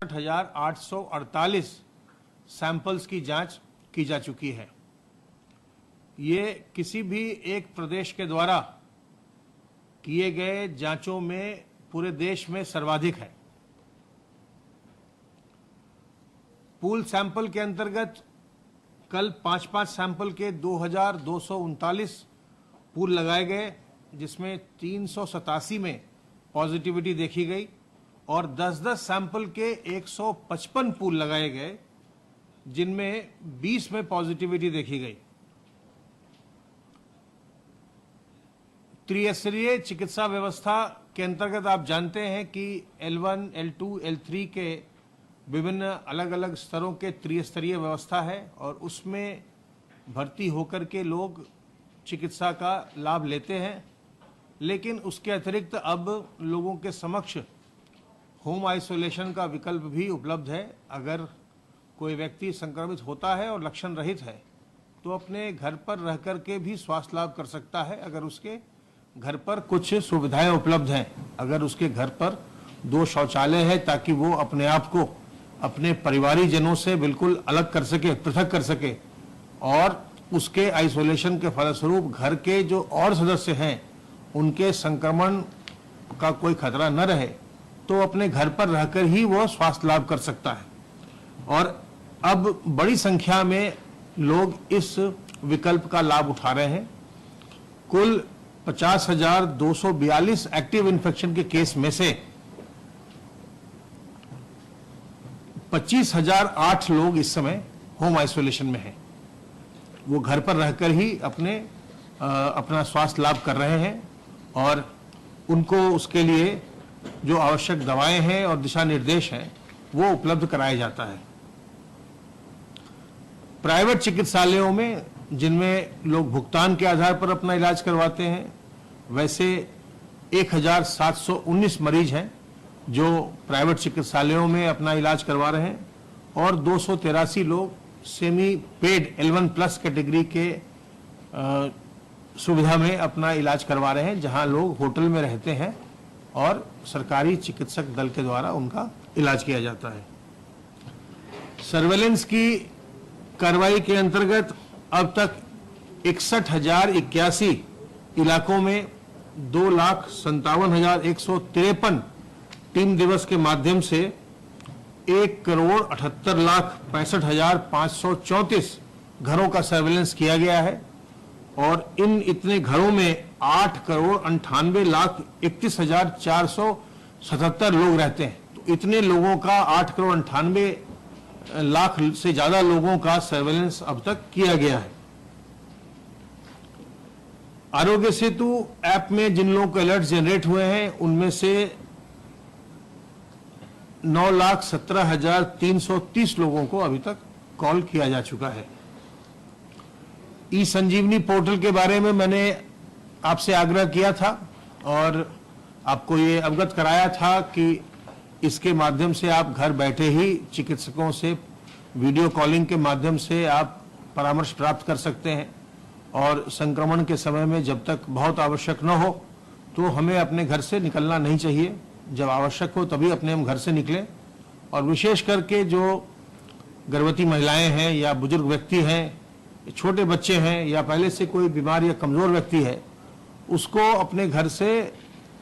8,848 samples की जांच की जा चुकी है। ये किसी भी एक प्रदेश के द्वारा किए गए जांचों में पूरे देश में सर्वाधिक है। पूल सैंपल के अंतर्गत कल 5-5 सैंपल के 2,239 पूल लगाए गए, जिसमें 387 में पॉजिटिविटी देखी गई और 10-10 सैंपल के 155 पूल लगाए गए, जिनमें 20 में पॉजिटिविटी देखी गई। त्रिस्तरीय चिकित्सा व्यवस्था के अंतर्गत आप जानते हैं कि L1, L2, L3 के विभिन्न अलग अलग स्तरों के त्रिस्तरीय व्यवस्था है और उसमें भर्ती होकर के लोग चिकित्सा का लाभ लेते हैं। लेकिन उसके अतिरिक्त अब लोगों के समक्ष होम आइसोलेशन का विकल्प भी उपलब्ध है। अगर कोई व्यक्ति संक्रमित होता है और लक्षण रहित है तो अपने घर पर रह कर के भी स्वास्थ्य लाभ कर सकता है, अगर उसके घर पर कुछ सुविधाएं उपलब्ध हैं। अगर उसके घर पर 2 शौचालय है ताकि वो अपने आप को अपने परिवारीजनों से बिल्कुल अलग कर सके, पृथक कर सके, और उसके आइसोलेशन के फलस्वरूप घर के जो और सदस्य हैं उनके संक्रमण का कोई खतरा न रहे, तो अपने घर पर रहकर ही वो स्वास्थ्य लाभ कर सकता है। और अब बड़ी संख्या में लोग इस विकल्प का लाभ उठा रहे हैं। कुल 50,242 एक्टिव इन्फेक्शन के केस में से 25,008 लोग इस समय होम आइसोलेशन में हैं। वो घर पर रहकर ही अपना स्वास्थ्य लाभ कर रहे हैं और उनको उसके लिए जो आवश्यक दवाएं हैं और दिशा निर्देश हैं वो उपलब्ध कराया जाता है। प्राइवेट चिकित्सालयों में, जिनमें लोग भुगतान के आधार पर अपना इलाज करवाते हैं, वैसे 1,719 मरीज हैं जो प्राइवेट चिकित्सालयों में अपना इलाज करवा रहे हैं और 283 लोग सेमी पेड L1+ कैटेगरी के सुविधा में अपना इलाज करवा रहे हैं, जहां लोग होटल में रहते हैं और सरकारी चिकित्सक दल के द्वारा उनका इलाज किया जाता है। सर्वेलेंस की कार्रवाई के अंतर्गत अब तक 61,081 इलाकों में 2,57,153 टीम दिवस के माध्यम से 1,78,65,534 घरों का सर्वेलेंस किया गया है और इन इतने घरों में 8,98,31,477 लोग रहते हैं। तो इतने लोगों का 8,98,00,000 से ज्यादा लोगों का सर्वेलेंस अब तक किया गया है। आरोग्य सेतु ऐप में जिन लोगों के अलर्ट जनरेट हुए हैं उनमें से 9,17,330 लोगों को अभी तक कॉल किया जा चुका है। ई-संजीवनी पोर्टल के बारे में मैंने आपसे आग्रह किया था और आपको ये अवगत कराया था कि इसके माध्यम से आप घर बैठे ही चिकित्सकों से वीडियो कॉलिंग के माध्यम से आप परामर्श प्राप्त कर सकते हैं और संक्रमण के समय में जब तक बहुत आवश्यक न हो तो हमें अपने घर से निकलना नहीं चाहिए। जब आवश्यक हो तभी अपने हम घर से निकलें और विशेष करके जो गर्भवती महिलाएं हैं या बुजुर्ग व्यक्ति हैं, छोटे बच्चे हैं या पहले से कोई बीमार या कमजोर व्यक्ति है, उसको अपने घर से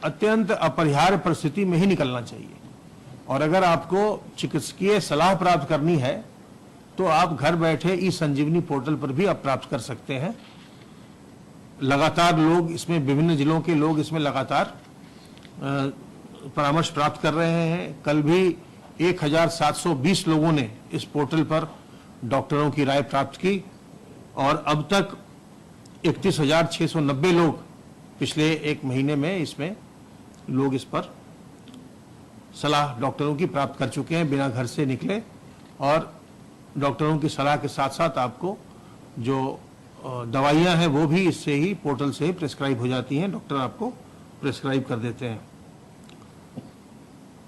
अत्यंत अपरिहार्य परिस्थिति में ही निकलना चाहिए। और अगर आपको चिकित्सकीय सलाह प्राप्त करनी है तो आप घर बैठे ई-संजीवनी पोर्टल पर भी आप प्राप्त कर सकते हैं। लगातार लोग इसमें, विभिन्न जिलों के लोग इसमें लगातार परामर्श प्राप्त कर रहे हैं। कल भी 1,720 लोगों ने इस पोर्टल पर डॉक्टरों की राय प्राप्त की और अब तक 31,690 लोग पिछले एक महीने में इसमें लोग इस पर सलाह डॉक्टरों की प्राप्त कर चुके हैं बिना घर से निकले। और डॉक्टरों की सलाह के साथ साथ आपको जो दवाइयां हैं वो भी इससे ही, पोर्टल से ही प्रिस्क्राइब हो जाती हैं। डॉक्टर आपको प्रिस्क्राइब कर देते हैं।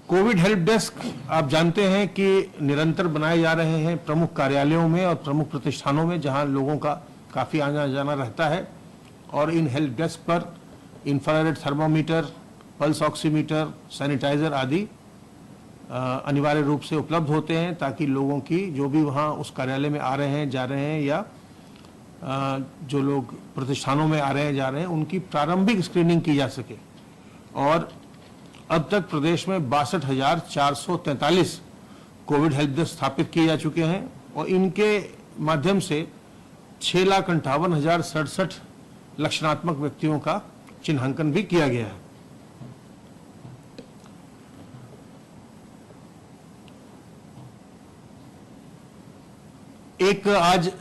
कोविड हेल्प डेस्क आप जानते हैं कि निरंतर बनाए जा रहे हैं प्रमुख कार्यालयों में और प्रमुख प्रतिष्ठानों में, जहां लोगों का काफ़ी आना जाना रहता है। और इन हेल्प डेस्क पर infrared thermometer, pulse oximeter, sanitizer आदि अनिवार्य रूप से उपलब्ध होते हैं, ताकि लोगों की जो भी वहाँ उस कार्यालय में आ रहे हैं, जा रहे हैं, या जो लोग प्रतिष्ठानों में आ रहे हैं, जा रहे हैं, उनकी प्रारंभिक स्क्रीनिंग की जा सके। और अब तक प्रदेश में 62,443 कोविड हेल्प डेस्क स्थापित किए जा चुके हैं और इनके माध्यम से 6,58,067 लक्षणात्मक व्यक्तियों का चिन्हांकन भी किया गया है। एक आज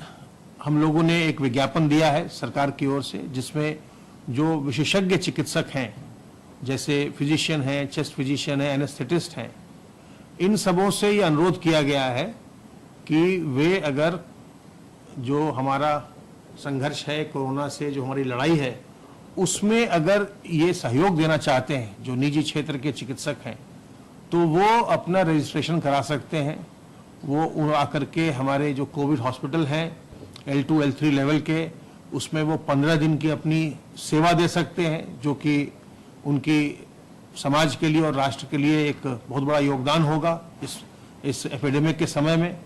हम लोगों ने एक विज्ञापन दिया है सरकार की ओर से, जिसमें जो विशेषज्ञ चिकित्सक हैं, जैसे फिजिशियन हैं, चेस्ट फिजिशियन हैं, एनेस्थेटिस्ट हैं, इन सबों से ये अनुरोध किया गया है कि वे अगर जो हमारा संघर्ष है कोरोना से, जो हमारी लड़ाई है, उसमें अगर ये सहयोग देना चाहते हैं, जो निजी क्षेत्र के चिकित्सक हैं, तो वो अपना रजिस्ट्रेशन करा सकते हैं। वो आकर के हमारे जो कोविड हॉस्पिटल हैं L2 L3 लेवल के, उसमें वो 15 दिन की अपनी सेवा दे सकते हैं, जो कि उनकी समाज के लिए और राष्ट्र के लिए एक बहुत बड़ा योगदान होगा इस एपिडेमिक के समय में।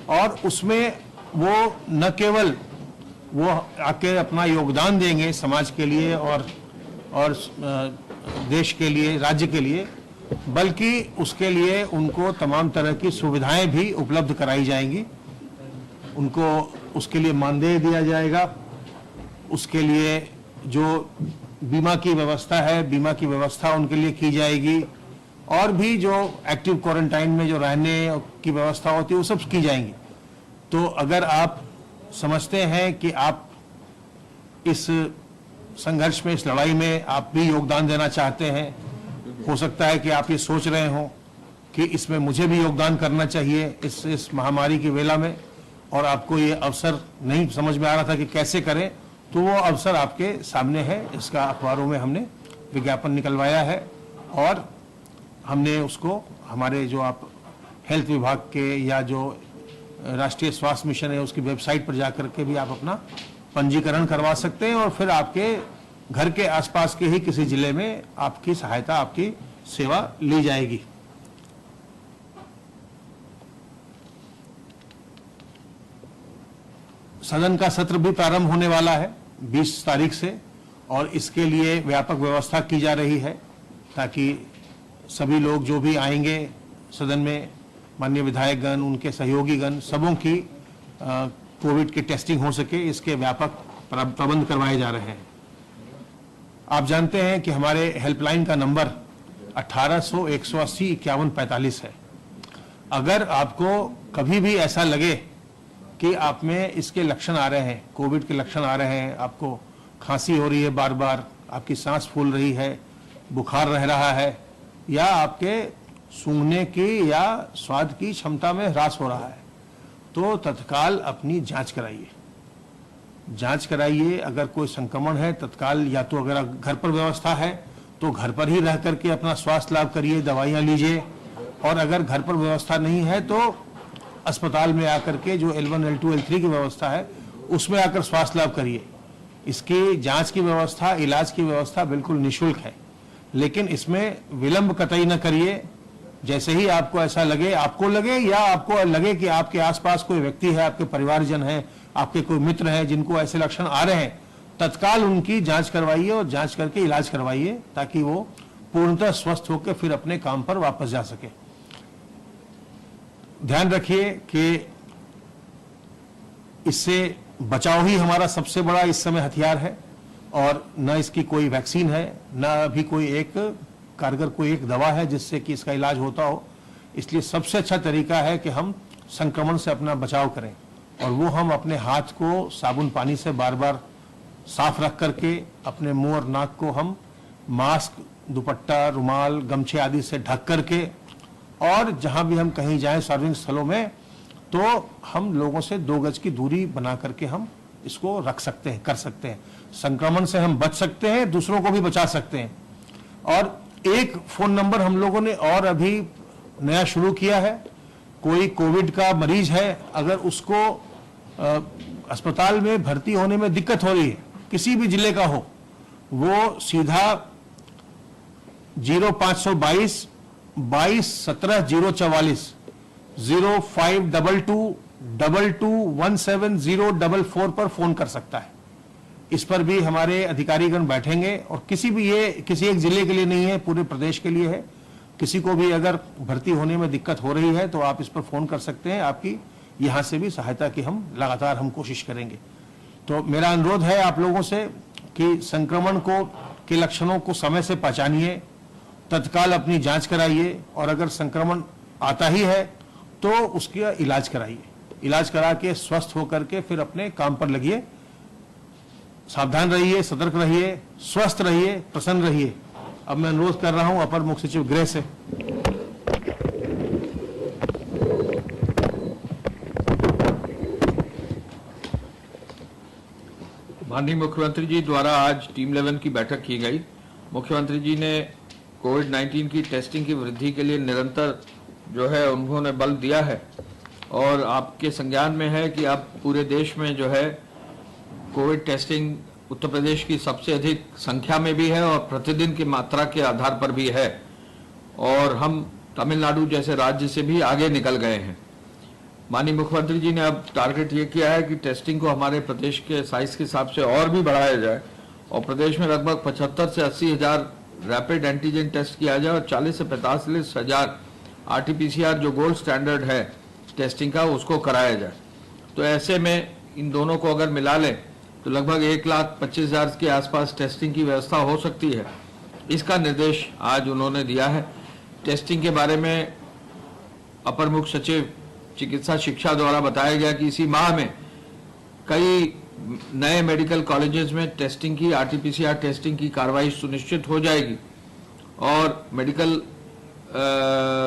और उसमें वो न केवल वो आके अपना योगदान देंगे समाज के लिए और देश के लिए, राज्य के लिए, बल्कि उसके लिए उनको तमाम तरह की सुविधाएं भी उपलब्ध कराई जाएंगी। उनको उसके लिए मानदेय दिया जाएगा, उसके लिए जो बीमा की व्यवस्था है, बीमा की व्यवस्था उनके लिए की जाएगी, और भी जो एक्टिव क्वारंटाइन में जो रहने की व्यवस्था होती है वो सब की जाएंगी। तो अगर आप समझते हैं कि आप इस संघर्ष में, इस लड़ाई में आप भी योगदान देना चाहते हैं, हो सकता है कि आप ये सोच रहे हो कि इसमें मुझे भी योगदान करना चाहिए इस महामारी की वेला में, और आपको ये अवसर नहीं समझ में आ रहा था कि कैसे करें, तो वो अवसर आपके सामने है। इसका अखबारों में हमने विज्ञापन निकलवाया है और हमने उसको हमारे जो आप हेल्थ विभाग के या जो राष्ट्रीय स्वास्थ्य मिशन है उसकी वेबसाइट पर जाकर के भी आप अपना पंजीकरण करवा सकते हैं, और फिर आपके घर के आसपास के ही किसी जिले में आपकी सहायता, आपकी सेवा ली जाएगी। सदन का सत्र भी प्रारंभ होने वाला है 20 तारीख से, और इसके लिए व्यापक व्यवस्था की जा रही है, ताकि सभी लोग जो भी आएंगे सदन में, माननीय विधायकगण, उनके सहयोगीगण, सबों की कोविड की टेस्टिंग हो सके, इसके व्यापक प्रबंध करवाए जा रहे हैं। आप जानते हैं कि हमारे हेल्पलाइन का नंबर 1800-180-5145 है। अगर आपको कभी भी ऐसा लगे कि आप में इसके लक्षण आ रहे हैं, कोविड के लक्षण आ रहे हैं, आपको खांसी हो रही है बार बार, आपकी सांस फूल रही है, बुखार रह रहा है, या आपके सूंघने की या स्वाद की क्षमता में ह्रास हो रहा है, तो तत्काल अपनी जांच कराइए। जांच कराइए। अगर कोई संक्रमण है तत्काल, या तो अगर घर पर व्यवस्था है तो घर पर ही रह करके अपना स्वास्थ्य लाभ करिए, दवाइयाँ लीजिए, और अगर घर पर व्यवस्था नहीं है तो अस्पताल में आकर के जो L1 L2 L3 की व्यवस्था है उसमें आकर स्वास्थ्य लाभ करिए। इसकी जांच की व्यवस्था, इलाज की व्यवस्था बिल्कुल निःशुल्क है, लेकिन इसमें विलंब कतई न करिए। जैसे ही आपको ऐसा लगे, आपको लगे या आपको लगे कि आपके आसपास कोई व्यक्ति है, आपके परिवारजन है, आपके कोई मित्र हैं जिनको ऐसे लक्षण आ रहे हैं, तत्काल उनकी जांच करवाइए और जांच करके इलाज करवाइए, ताकि वो पूर्णतः स्वस्थ होकर फिर अपने काम पर वापस जा सके। ध्यान रखिए कि इससे बचाव ही हमारा सबसे बड़ा इस समय हथियार है, और न इसकी कोई वैक्सीन है, न अभी कोई एक कारगर कोई एक दवा है जिससे कि इसका इलाज होता हो। इसलिए सबसे अच्छा तरीका है कि हम संक्रमण से अपना बचाव करें, और वो हम अपने हाथ को साबुन पानी से बार बार साफ रख करके, अपने मुंह और नाक को हम मास्क, दुपट्टा, रुमाल, गमछे आदि से ढक करके, और जहां भी हम कहीं जाएं सार्वजनिक स्थलों में, तो हम लोगों से 2 गज की दूरी बना करके हम इसको रख सकते हैं, कर सकते हैं। संक्रमण से हम बच सकते हैं, दूसरों को भी बचा सकते हैं। और एक फोन नंबर हम लोगों ने और अभी नया शुरू किया है। कोई कोविड का मरीज है, अगर उसको अस्पताल में भर्ती होने में दिक्कत हो रही है, किसी भी जिले का हो, वो सीधा 0522 2217-044 0522221704 पर फोन कर सकता है। इस पर भी हमारे अधिकारीगण बैठेंगे और किसी एक जिले के लिए नहीं है, पूरे प्रदेश के लिए है। किसी को भी अगर भर्ती होने में दिक्कत हो रही है तो आप इस पर फोन कर सकते हैं। आपकी यहां से भी सहायता की हम लगातार कोशिश करेंगे। तो मेरा अनुरोध है आप लोगों से कि संक्रमण के लक्षणों को समय से पहचानिए, तत्काल अपनी जांच कराइए और अगर संक्रमण आता ही है तो उसका इलाज कराइए। इलाज करा के स्वस्थ होकर के फिर अपने काम पर लगिए। सावधान रहिए, सतर्क रहिए, स्वस्थ रहिए, प्रसन्न रहिए। अब मैं अनुरोध कर रहा हूं अपर मुख्य सचिव गृह से। माननीय मुख्यमंत्री जी द्वारा आज टीम 11 की बैठक की गई। मुख्यमंत्री जी ने कोविड-19 की टेस्टिंग की वृद्धि के लिए निरंतर जो है उन्होंने बल दिया है और आपके संज्ञान में है कि अब पूरे देश में जो है कोविड टेस्टिंग उत्तर प्रदेश की सबसे अधिक संख्या में भी है और प्रतिदिन की मात्रा के आधार पर भी है और हम तमिलनाडु जैसे राज्य से भी आगे निकल गए हैं। माननीय मुख्यमंत्री जी ने अब टारगेट ये किया है कि टेस्टिंग को हमारे प्रदेश के साइज के हिसाब से और भी बढ़ाया जाए और प्रदेश में लगभग 75 से 80 हजार रैपिड एंटीजन टेस्ट किया जाए और 40 से 45 हजार RT-PCR जो गोल्ड स्टैंडर्ड है टेस्टिंग का उसको कराया जाए। तो ऐसे में इन दोनों को अगर मिला लें तो लगभग 1,25,000 के आसपास टेस्टिंग की व्यवस्था हो सकती है। इसका निर्देश आज उन्होंने दिया है। टेस्टिंग के बारे में अपर मुख्य सचिव चिकित्सा शिक्षा द्वारा बताया गया कि इसी माह में कई नए मेडिकल कॉलेजेस में टेस्टिंग की RT-PCR टेस्टिंग की कार्रवाई सुनिश्चित हो जाएगी और मेडिकल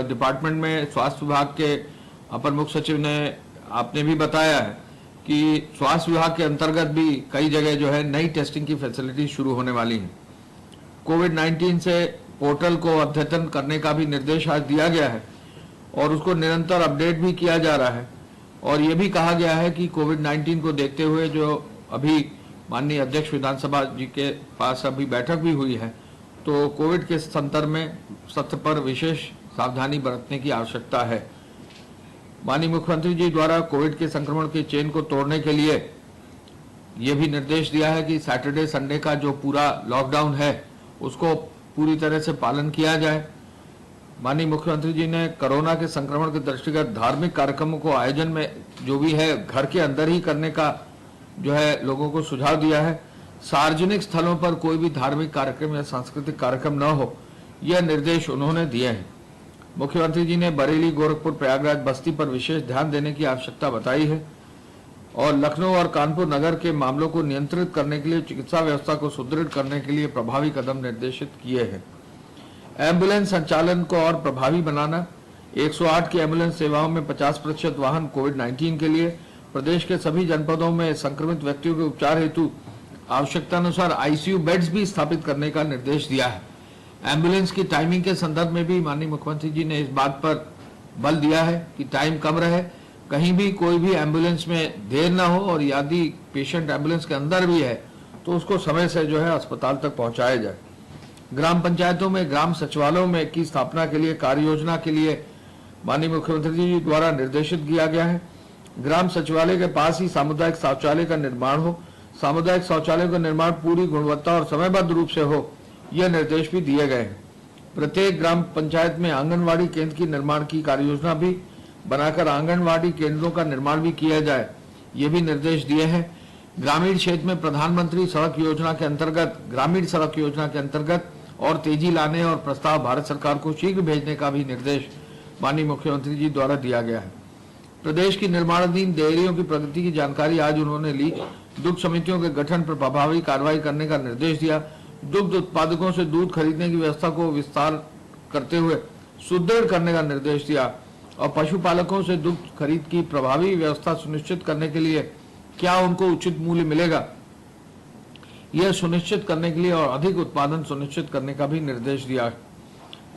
डिपार्टमेंट में स्वास्थ्य विभाग के अपर मुख्य सचिव ने आपने भी बताया है कि स्वास्थ्य विभाग के अंतर्गत भी कई जगह जो है नई टेस्टिंग की फैसिलिटी शुरू होने वाली है। कोविड-19 से पोर्टल को अद्यतन करने का भी निर्देश आज दिया गया है और उसको निरंतर अपडेट भी किया जा रहा है और ये भी कहा गया है कि कोविड-19 को देखते हुए जो अभी माननीय अध्यक्ष विधानसभा जी के पास अभी बैठक भी हुई है तो कोविड के संदर्भ में सत्र पर विशेष सावधानी बरतने की आवश्यकता है। माननीय मुख्यमंत्री जी द्वारा कोविड के संक्रमण के चेन को तोड़ने के लिए ये भी निर्देश दिया है कि सैटरडे संडे का जो पूरा लॉकडाउन है उसको पूरी तरह से पालन किया जाए। माननीय मुख्यमंत्री जी ने कोरोना के संक्रमण के दृष्टिगत धार्मिक कार्यक्रमों को आयोजन में जो भी है घर के अंदर ही करने का जो है लोगों को सुझाव दिया है। सार्वजनिक स्थलों पर कोई भी धार्मिक कार्यक्रम या सांस्कृतिक कार्यक्रम न हो, यह निर्देश उन्होंने दिए हैं। मुख्यमंत्री जी ने बरेली, गोरखपुर, प्रयागराज, बस्ती पर विशेष ध्यान देने की आवश्यकता बताई है और लखनऊ और कानपुर नगर के मामलों को नियंत्रित करने के लिए चिकित्सा व्यवस्था को सुदृढ़ करने के लिए प्रभावी कदम निर्देशित किए हैं। एम्बुलेंस संचालन को और प्रभावी बनाना, 108 की एम्बुलेंस सेवाओं में 50% वाहन कोविड-19 के लिए, प्रदेश के सभी जनपदों में संक्रमित व्यक्तियों के उपचार हेतु आवश्यकतानुसार ICU बेड्स भी स्थापित करने का निर्देश दिया है। एम्बुलेंस की टाइमिंग के संदर्भ में भी माननीय मुख्यमंत्री जी ने इस बात पर बल दिया है कि टाइम कम रहे, कहीं भी कोई भी एम्बुलेंस में देर ना हो और यदि पेशेंट एम्बुलेंस के अंदर भी है तो उसको समय से जो है अस्पताल तक पहुंचाया जाए। ग्राम पंचायतों में ग्राम सचिवालयों में की स्थापना के लिए कार्य योजना के लिए माननीय मुख्यमंत्री जी द्वारा निर्देशित किया गया है। ग्राम सचिवालय के पास ही सामुदायिक शौचालय का निर्माण हो, सामुदायिक शौचालय का निर्माण पूरी गुणवत्ता और समयबद्ध रूप से हो, यह निर्देश भी दिए गए हैं। प्रत्येक ग्राम पंचायत में आंगनवाड़ी केंद्र की निर्माण की कार्य योजना भी बनाकर आंगनवाड़ी केंद्रों का निर्माण भी किया जाए, ये भी निर्देश दिए हैं। ग्रामीण क्षेत्र में प्रधानमंत्री सड़क योजना के अंतर्गत, ग्रामीण सड़क योजना के अंतर्गत और तेजी लाने और प्रस्ताव भारत सरकार को शीघ्र भेजने का भी निर्देश माननीय मुख्यमंत्री जी द्वारा दिया गया है। प्रदेश की निर्माणाधीन डेयरियों की प्रगति की जानकारी आज उन्होंने ली। दुग्ध समितियों के गठन पर प्रभावी कार्रवाई करने का निर्देश दिया। दुग्ध उत्पादकों से दूध खरीदने की व्यवस्था को विस्तार करते हुए सुदृढ़ करने का निर्देश दिया और पशुपालकों से दुग्ध खरीद की प्रभावी व्यवस्था सुनिश्चित करने के लिए क्या उनको उचित मूल्य मिलेगा, यह सुनिश्चित करने के लिए और अधिक उत्पादन सुनिश्चित करने का भी निर्देश दिया।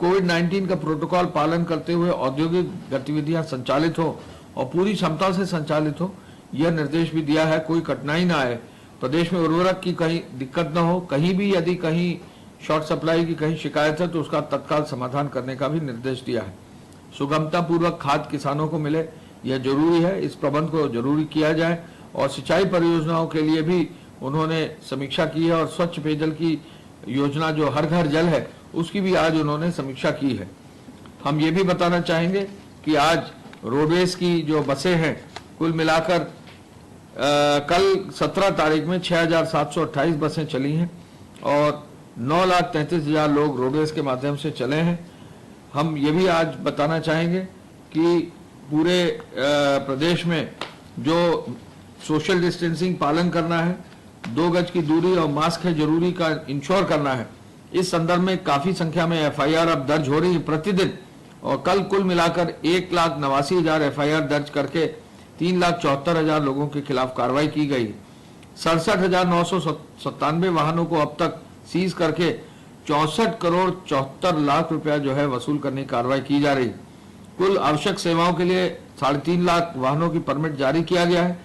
कोविड-19 का प्रोटोकॉल पालन करते हुए औद्योगिक गतिविधियां संचालित हो और पूरी क्षमता से संचालित हो, यह निर्देश भी दिया है। कोई कठिनाई ना आए, प्रदेश में उर्वरक की कहीं दिक्कत न हो, कहीं भी यदि कहीं शॉर्ट सप्लाई की कहीं शिकायत है तो उसका तत्काल समाधान करने का भी निर्देश दिया है। सुगमता पूर्वक खाद किसानों को मिले, यह जरूरी है, इस प्रबंध को जरूरी किया जाए। और सिंचाई परियोजनाओं के लिए भी उन्होंने समीक्षा की है और स्वच्छ पेयजल की योजना जो हर घर जल है उसकी भी आज उन्होंने समीक्षा की है। हम ये भी बताना चाहेंगे कि आज रोडवेज की जो बसें हैं कुल मिलाकर कल 17 तारीख में 6,728 बसें चली हैं और 9,33,000 लोग रोडवेज के माध्यम से चले हैं। हम ये भी आज बताना चाहेंगे कि पूरे प्रदेश में जो सोशल डिस्टेंसिंग पालन करना है, 2 गज की दूरी और मास्क है जरूरी का इंश्योर करना है। इस संदर्भ में काफी संख्या में एफआईआर अब दर्ज हो रही है प्रतिदिन और कल कुल मिलाकर 1,89,000 एफआईआर दर्ज करके 3,74,000 लोगों के खिलाफ कार्रवाई की गई। 67,997 वाहनों को अब तक सीज करके 64 करोड़ 74 लाख रुपया जो है वसूल करने की कार्रवाई की जा रही। कुल आवश्यक सेवाओं के लिए 3.5 लाख वाहनों की परमिट जारी किया गया है।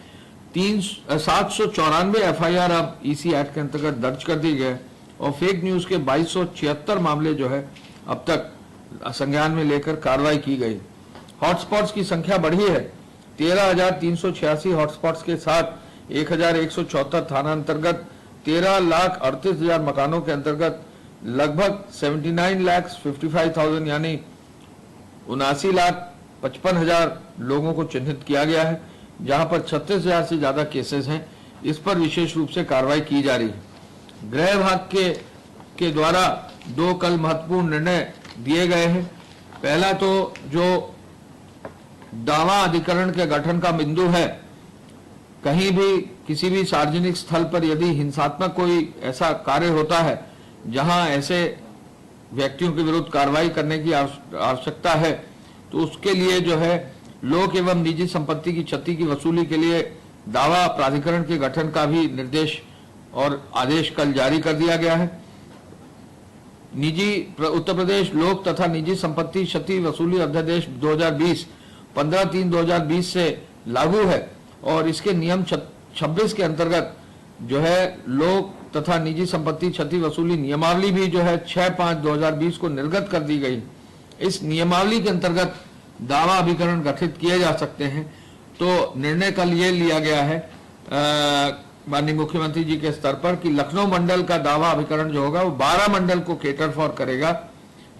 794 एफआईआर अब ईसी एक्ट के अंतर्गत दर्ज कर दी गए और फेक न्यूज के 2276 मामले जो है अब तक संज्ञान में लेकर कार्रवाई की गई। हॉटस्पॉट्स की संख्या बढ़ी है। 13,386 हॉटस्पॉट्स के साथ 1,174 थाना अंतर्गत 13,38,000 मकानों के अंतर्गत लगभग 79,55,000 यानी 79,55,000 लोगों को चिन्हित किया गया है, जहां पर 36,000 से ज्यादा केसेस हैं। इस पर विशेष रूप से कार्रवाई की जा रही है। गृह विभाग के द्वारा 2 कल महत्वपूर्ण निर्णय दिए गए हैं। पहला तो जो दावा अधिकरण के गठन का बिंदु है, कहीं भी किसी भी सार्वजनिक स्थल पर यदि हिंसात्मक कोई ऐसा कार्य होता है जहां ऐसे व्यक्तियों के विरुद्ध कार्रवाई करने की आवश्यकता है तो उसके लिए जो है लोक एवं निजी संपत्ति की क्षति की वसूली के लिए दावा प्राधिकरण के गठन का भी निर्देश और आदेश कल जारी कर दिया गया है। उत्तर प्रदेश लोक तथा निजी संपत्ति क्षति वसूली अध्यादेश 2020 15/3/2020 से लागू है और इसके नियम 26 के अंतर्गत जो है लोक तथा निजी संपत्ति क्षति वसूली नियमावली भी जो है 6/5/2020 को निर्गत कर दी गई। इस नियमावली के अंतर्गत दावा अभिकरण गठित किए जा सकते हैं। तो निर्णय कल ये लिया गया है माननीय मुख्यमंत्री जी के स्तर पर कि लखनऊ मंडल का दावा अभिकरण जो होगा वो 12 मंडल को केटर फॉर करेगा।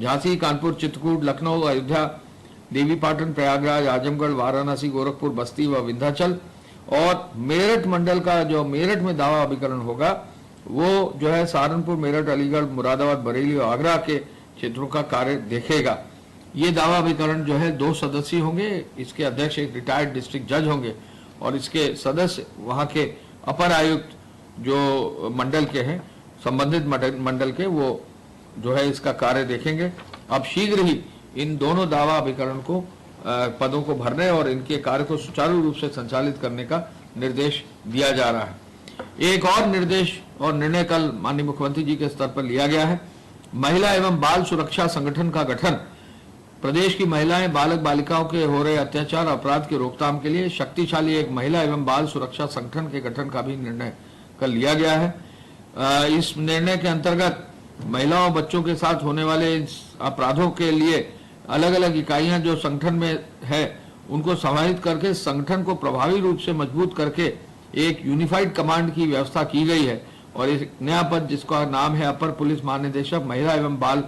झांसी, कानपुर, चित्रकूट, लखनऊ, अयोध्या, देवीपाटन, प्रयागराज, आजमगढ़, वाराणसी, गोरखपुर, बस्ती व विंध्याचल और मेरठ मंडल का जो मेरठ में दावा अभिकरण होगा वो जो है सहारनपुर, मेरठ, अलीगढ़, मुरादाबाद, बरेली और आगरा के क्षेत्रों का कार्य देखेगा। ये दावा अभिकरण जो है 2 सदस्यीय होंगे। इसके अध्यक्ष एक रिटायर्ड डिस्ट्रिक्ट जज होंगे और इसके सदस्य वहां के अपर आयुक्त जो मंडल के हैं, संबंधित मंडल के, वो जो है इसका कार्य देखेंगे। अब शीघ्र ही इन दोनों दावा अभिकरण को पदों को भरने और इनके कार्य को सुचारू रूप से संचालित करने का निर्देश दिया जा रहा है। एक और निर्देश और निर्णय कल माननीय मुख्यमंत्री जी के स्तर पर लिया गया है। महिला एवं बाल सुरक्षा संगठन का गठन प्रदेश की महिलाएं, बालक बालिकाओं के हो रहे अत्याचार अपराध की रोकथाम के लिए शक्तिशाली एक महिला एवं बाल सुरक्षा संगठन के गठन का भी निर्णय कल लिया गया है। इस निर्णय के अंतर्गत महिलाओं बच्चों के साथ होने वाले अपराधों के लिए अलग अलग इकाइयां जो संगठन में है उनको समाहित करके संगठन को प्रभावी रूप से मजबूत करके एक यूनिफाइड कमांड की व्यवस्था की गई है और एक नया पद जिसका नाम है अपर पुलिस महानिदेशक महिला एवं बाल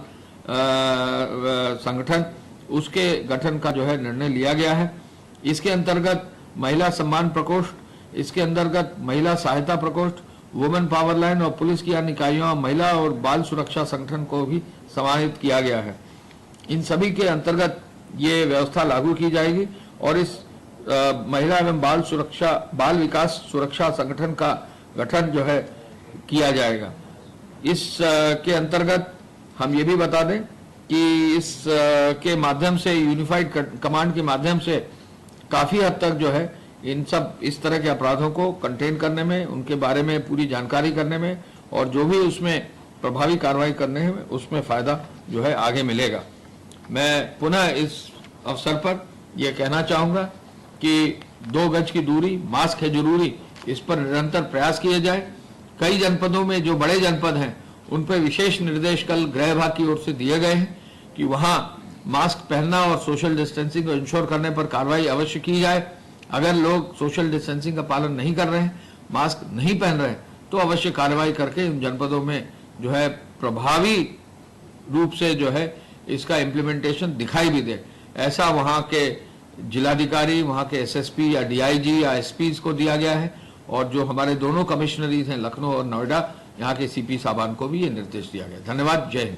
संगठन, उसके गठन का जो है निर्णय लिया गया है। इसके अंतर्गत महिला सम्मान प्रकोष्ठ, इसके अंतर्गत महिला सहायता प्रकोष्ठ, वुमेन पावर लाइन और पुलिस की अन्य इकाइयों, महिला और बाल सुरक्षा संगठन को भी समाहित किया गया है। इन सभी के अंतर्गत ये व्यवस्था लागू की जाएगी और इस महिला एवं बाल विकास सुरक्षा संगठन का गठन जो है किया जाएगा। इस के अंतर्गत हम ये भी बता दें कि इस के माध्यम से यूनिफाइड कमांड के माध्यम से काफी हद तक जो है इन सब इस तरह के अपराधों को कंटेन करने में, उनके बारे में पूरी जानकारी करने में और जो भी उसमें प्रभावी कार्रवाई करने में उसमें फायदा जो है आगे मिलेगा। मैं पुनः इस अवसर पर यह कहना चाहूंगा कि 2 गज की दूरी, मास्क है जरूरी, इस पर निरंतर प्रयास किए जाए। कई जनपदों में जो बड़े जनपद हैं उन पर विशेष निर्देश कल गृह विभाग की ओर से दिए गए हैं कि वहां मास्क पहनना और सोशल डिस्टेंसिंग को इंश्योर करने पर कार्रवाई अवश्य की जाए। अगर लोग सोशल डिस्टेंसिंग का पालन नहीं कर रहे हैं, मास्क नहीं पहन रहे हैं, तो अवश्य कार्रवाई करके उन जनपदों में जो है प्रभावी रूप से जो है इसका इम्प्लीमेंटेशन दिखाई भी दे। ऐसा वहां के जिलाधिकारी, वहां के एसएसपी या डीआईजी या एसपीज को दिया गया है, और जो हमारे दोनों कमिश्नरीज हैं लखनऊ और नोएडा, यहाँ के सीपी साहबान को भी ये निर्देश दिया गया। धन्यवाद। जय हिंद।